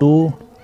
2۔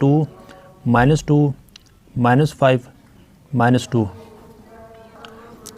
2 -2 -5 -2۔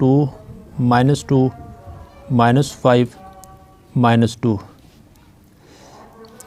2 -2 -5 -2،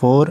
4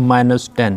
-10۔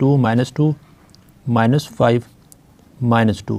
2 -2 -5 -2۔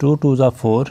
2 2 4۔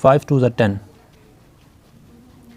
5 2 10۔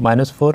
-4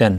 10،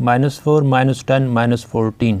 -4 -10 -14۔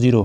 0.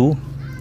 2.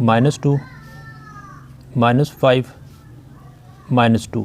-2 -5 -2.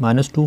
-2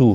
2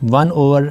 1/,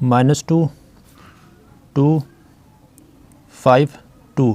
-2 2 5 2.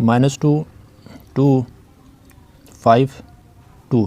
-2 2 5 2.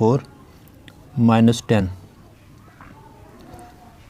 4 -10.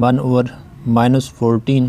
1/-14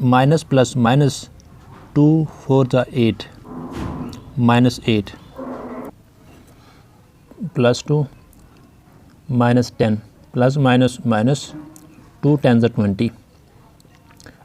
-+-2 4 8 -8 +2 -10 +-2 10 20.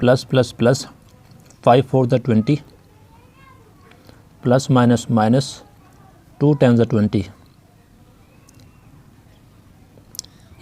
+++ 5 4 20 +-2 10 20.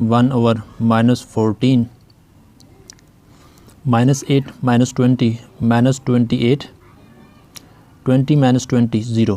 1/-14 -8 -20 -28 20 -20 0.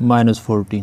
0/-14.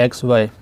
XY,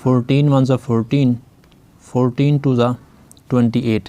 14 1 14، 14 2 28،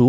2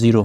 0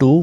2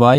y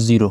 0۔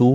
2